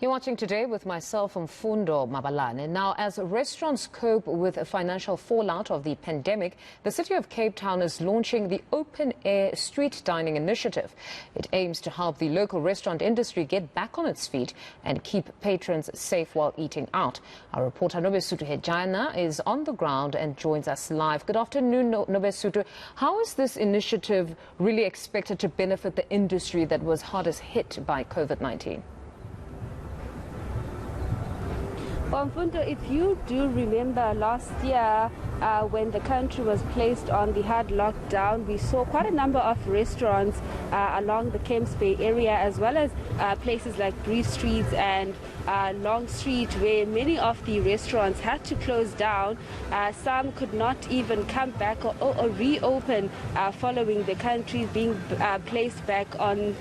You're watching Today with myself, Mfundo Mabalane. Now, as restaurants cope with a financial fallout of the pandemic, the city of Cape Town is launching the open-air street dining initiative. It aims to help the local restaurant industry get back on its feet and keep patrons safe while eating out. Our reporter Nobesuthu Hejana is on the ground and joins us live. Good afternoon, Nobesuthu. How is this initiative really expected to benefit the industry that was hardest hit by COVID-19? Well, Mfundo, if you do remember last year when the country was placed on the hard lockdown, we saw quite a number of restaurants along the Camps Bay area, as well as places like Bree Street and Long Street, where many of the restaurants had to close down. Some could not even come back or reopen following the country being placed back on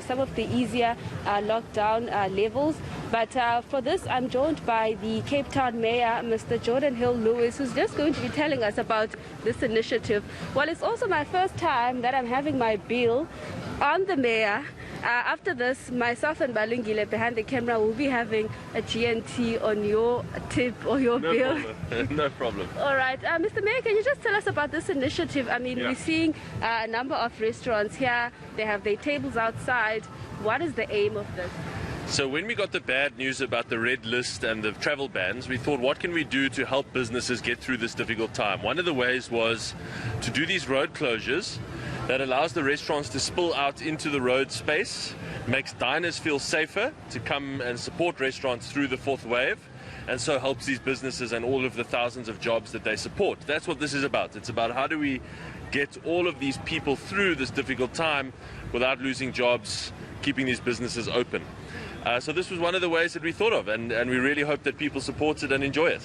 some of the easier lockdown levels. But for this, I'm joined by the Cape Town Mayor, Mr. Jordan Hill-Lewis, who's just going to be telling us about this initiative. Well, it's also my first time that I'm having my bill on the mayor. After this, myself and Balungile behind the camera will be having a GNT on your tip or your bill. No problem. All right. Mr. Mayor, can you just tell us about this initiative? I mean, we're seeing a number of restaurants here. They have their tables outside. What is the aim of this? So when we got the bad news about the red list and the travel bans, we thought, what can we do to help businesses get through this difficult time? One of the ways was to do these road closures that allows the restaurants to spill out into the road space, makes diners feel safer to come and support restaurants through the fourth wave, and so helps these businesses and all of the thousands of jobs that they support. That's what this is about. It's about how do we get all of these people through this difficult time without losing jobs, keeping these businesses open. So this was one of the ways that we thought of, and we really hope that people support it and enjoy it.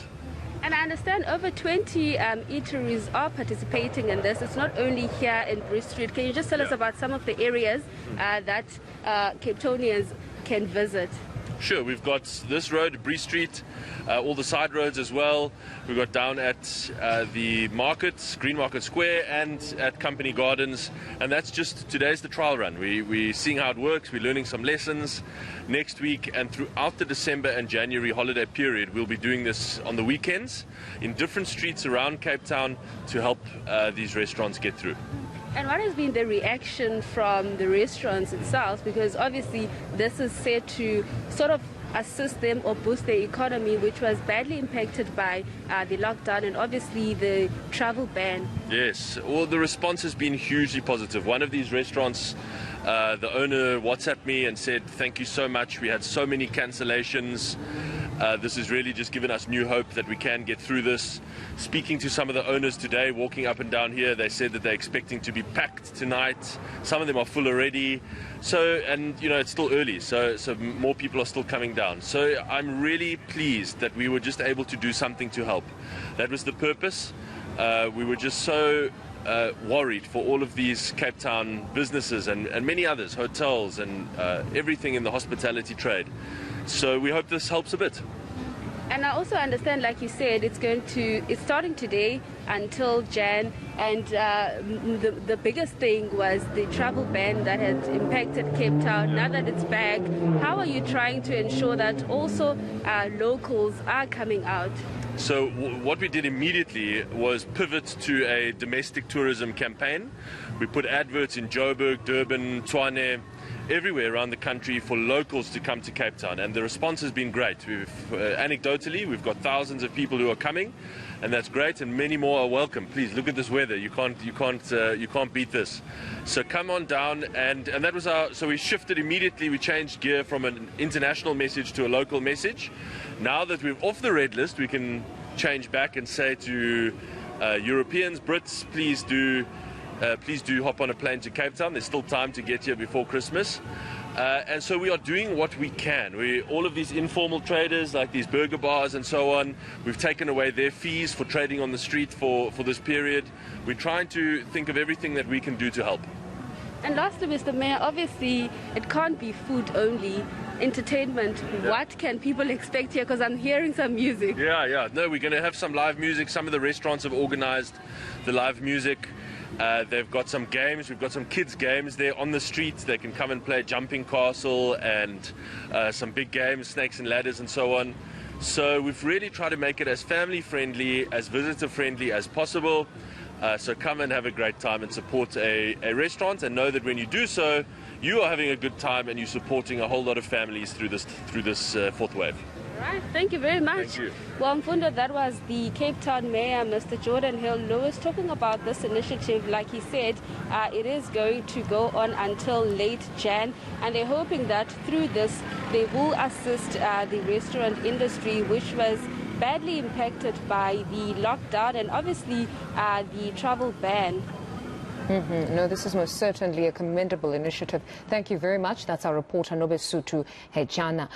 And I understand over 20 eateries are participating in this. It's not only here in Bree Street. Can you just tell us about some of the areas that Cape Townians can visit? Sure, we've got this road, Bree Street, all the side roads as well. We've got down at the markets, Green Market Square, and at Company Gardens. And that's just, today's the trial run. We're seeing how it works, we're learning some lessons. Next week and throughout the December and January holiday period, we'll be doing this on the weekends in different streets around Cape Town to help these restaurants get through. And what has been the reaction from the restaurants itself? Because obviously this is said to sort of assist them or boost their economy, which was badly impacted by the lockdown and obviously the travel ban. Yes, well, the response has been hugely positive. One of these restaurants, the owner WhatsApped me and said, thank you so much. We had so many cancellations. This has really just given us new hope that we can get through this. Speaking to some of the owners today, walking up and down here, they said that they're expecting to be packed tonight. Some of them are full already. So, and you know, it's still early, so more people are still coming down. So I'm really pleased that we were just able to do something to help. That was the purpose. We were just so worried for all of these Cape Town businesses and many others, hotels and everything in the hospitality trade. So we hope this helps a bit. And I also understand, like you said, it's starting today until Jan, and the biggest thing was the travel ban that had impacted Cape Town. Now that it's back, how are you trying to ensure that also locals are coming out? So what we did immediately was pivot to a domestic tourism campaign. We put adverts in Joburg, Durban, Tshwane, everywhere around the country for locals to come to Cape Town, and the response has been great. Anecdotally, we've got thousands of people who are coming, and that's great, and many more are welcome. Please look at this weather. You can't beat this. So come on down, and that was so we shifted immediately. We changed gear from an international message to a local message. Now that we're off the red list, we can change back and say to Europeans, Brits, please do hop on a plane to Cape Town. There's still time to get here before Christmas. And so we are doing what we can. All of these informal traders, like these burger bars and so on, we've taken away their fees for trading on the street for this period. We're trying to think of everything that we can do to help. And lastly, Mr. Mayor, obviously it can't be food only. entertainment. What can people expect here? Because I'm hearing some music. Yeah. No, we're going to have some live music. Some of the restaurants have organized the live music. They've got some games. We've got some kids' games there on the streets. They can come and play jumping castle and some big games, snakes and ladders and so on. So we've really tried to make it as family friendly, as visitor friendly as possible. So come and have a great time and support a restaurant, and know that when you do so, you are having a good time and you're supporting a whole lot of families through this fourth wave. Right, thank you very much. Thank you. Well, Mfundo, that was the Cape Town Mayor, Mr. Jordan Hill-Lewis, talking about this initiative. Like he said, it is going to go on until late Jan, and they're hoping that through this, they will assist the restaurant industry, which was badly impacted by the lockdown and obviously the travel ban. No, this is most certainly a commendable initiative. Thank you very much. That's our reporter, Nobesuthu Hejana.